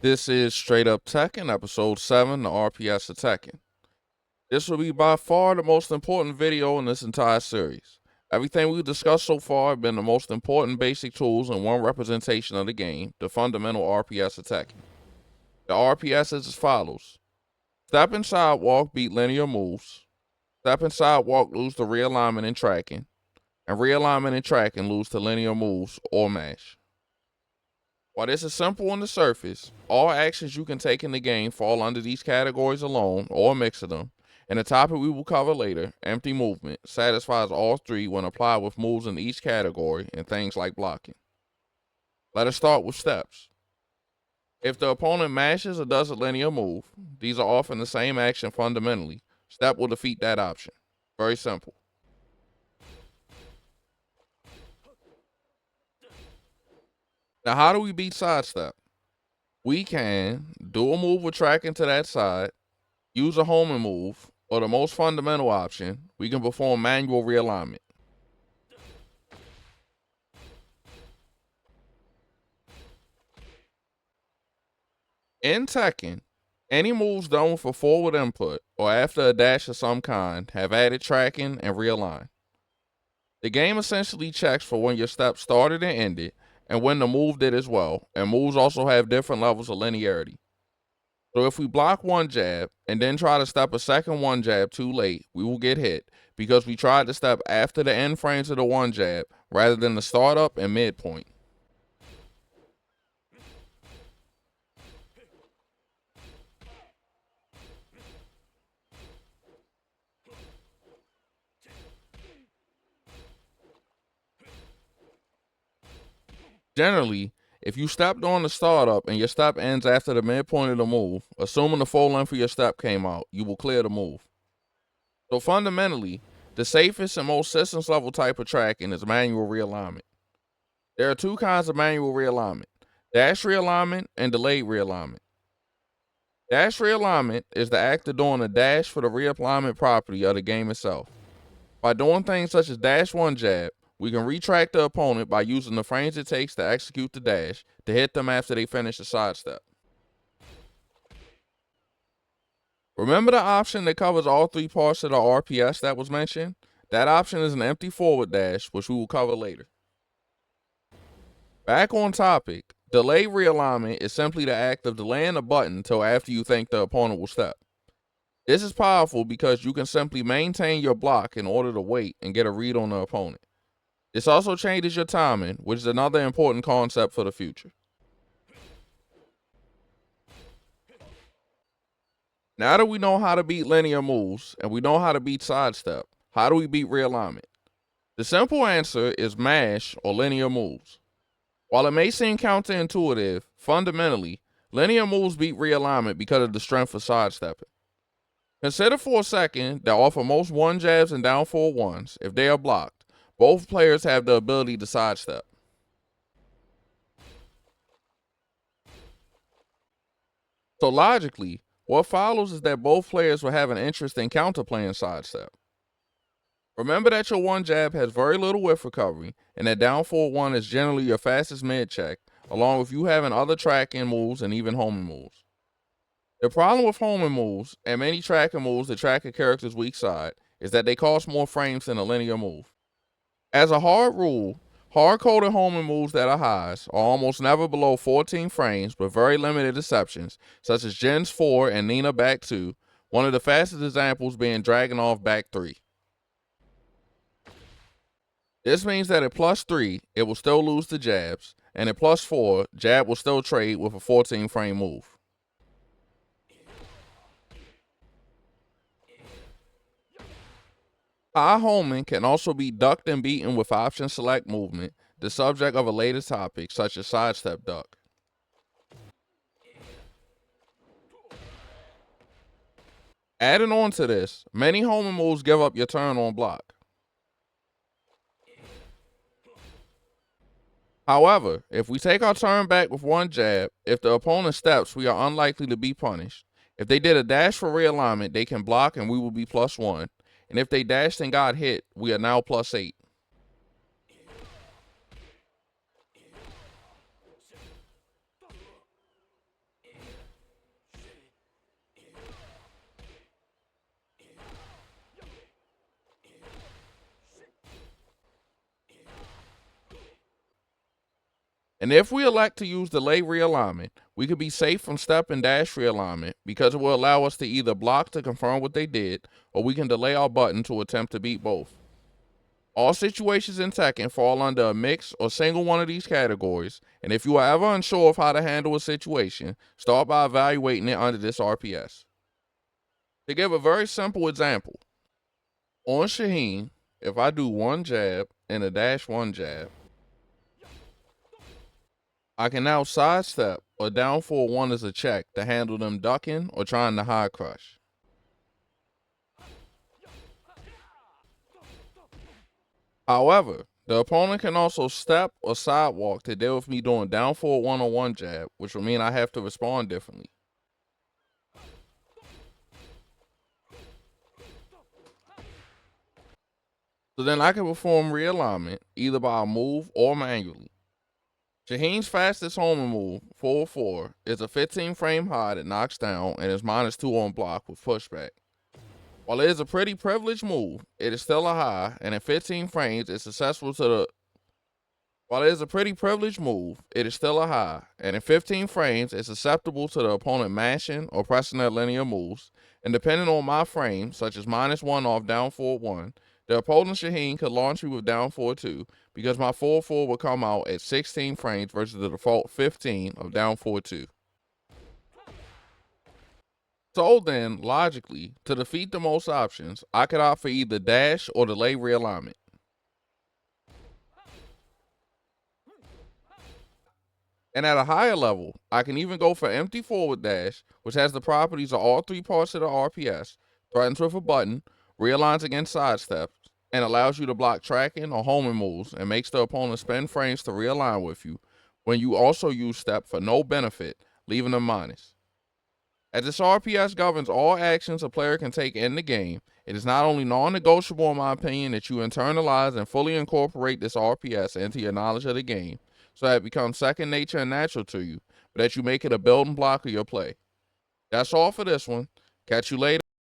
This is Straight Up Tekken, episode 7, the RPS of Tekken. This will be by far the most important video in this entire series. Everything we've discussed so far have been the most important basic tools in one representation of the game, the fundamental RPS of Tekken. The RPS is as follows. Step and sidewalk beat linear moves. Step and sidewalk lose to realignment and tracking. And realignment and tracking lose to linear moves or mash. While this is simple on the surface, all actions you can take in the game fall under these categories alone or a mix of them, and the topic we will cover later, empty movement, satisfies all three when applied with moves in each category and things like blocking. Let us start with steps. If the opponent mashes or does a linear move, these are often the same action fundamentally. Step will defeat that option. Very simple. Now, how do we beat sidestep? We can do a move with tracking to that side, use a homing move, or the most fundamental option, we can perform manual realignment. In Tekken, any moves done with a forward input or after a dash of some kind have added tracking and realign. The game essentially checks for when your step started and ended, and when the move did as well, and moves also have different levels of linearity. So if we block one jab and then try to step a second one jab too late, we will get hit because we tried to step after the end frames of the one jab rather than the startup and midpoint. Generally, if you stepped on the startup and your step ends after the midpoint of the move, assuming the full length of your step came out, you will clear the move. So fundamentally, the safest and most systems level type of tracking is manual realignment. There are two kinds of manual realignment, dash realignment and delayed realignment. Dash realignment is the act of doing a dash for the realignment property of the game itself. By doing things such as dash one jab, we can retract the opponent by using the frames it takes to execute the dash to hit them after they finish the sidestep. Remember the option that covers all three parts of the RPS that was mentioned? That option is an empty forward dash, which we will cover later. Back on topic, delay realignment is simply the act of delaying a button until after you think the opponent will step. This is powerful because you can simply maintain your block in order to wait and get a read on the opponent. This also changes your timing, which is another important concept for the future. Now that we know how to beat linear moves and we know how to beat sidestep, how do we beat realignment? The simple answer is mash or linear moves. While it may seem counterintuitive, fundamentally, linear moves beat realignment because of the strength of sidestepping. Consider for a second that off of most one jabs and down forward ones, if they are blocked, both players have the ability to sidestep. So logically, what follows is that both players will have an interest in counterplaying sidestep. Remember that your one jab has very little whiff recovery, and that down forward one is generally your fastest mid check, along with you having other tracking moves and even homing moves. The problem with homing moves, and many tracking moves that track a character's weak side, is that they cost more frames than a linear move. As a hard rule, hard-coded homing moves that are highs are almost never below 14 frames with very limited exceptions, such as Jin's 4 and Nina back 2, one of the fastest examples being Dragunov back 3. This means that at plus 3, it will still lose to jabs, and at plus 4, jab will still trade with a 14 frame move. High homing can also be ducked and beaten with option select movement, the subject of a later topic such as sidestep duck. Adding on to this, many homing moves give up your turn on block. However, if we take our turn back with one jab, if the opponent steps, we are unlikely to be punished. If they did a dash for realignment, they can block and we will be plus 1. And if they dashed and got hit, we are now plus 8. And if we elect to use delay realignment, we could be safe from step and dash realignment because it will allow us to either block to confirm what they did, or we can delay our button to attempt to beat both. All situations in Tekken fall under a mix or single one of these categories, and if you are ever unsure of how to handle a situation, start by evaluating it under this RPS. To give a very simple example, on Shaheen, if I do one jab and a dash one jab, I can now sidestep or down forward one as a check to handle them ducking or trying to high crush. However, the opponent can also step or sidewalk to deal with me doing down forward one-on-one jab, which will mean I have to respond differently. So then I can perform realignment either by a move or manually. Shaheen's fastest homing move, 4-4, is a 15 frame high that knocks down and is -2 on block with pushback. While it is a pretty privileged move, it is still a high, and in 15 frames it's susceptible to the While it is a pretty privileged move, it is still a high, and in 15 frames it's susceptible to the opponent mashing or pressing their linear moves, and depending on my frame, such as -1 off down forward 1, the opponent Shaheen could launch me with down forward 2, because my 4-4 will come out at 16 frames versus the default 15 of down forward 2. So then, logically, to defeat the most options, I could opt for either dash or delay realignment. And at a higher level, I can even go for empty forward dash, which has the properties of all three parts of the RPS, threatens with a button, realigns against sidesteps, and allows you to block tracking or homing moves and makes the opponent spend frames to realign with you, when you also use step for no benefit, leaving them minus. As this RPS governs all actions a player can take in the game, it is not only non-negotiable in my opinion that you internalize and fully incorporate this RPS into your knowledge of the game, so that it becomes second nature and natural to you, but that you make it a building block of your play. That's all for this one. Catch you later.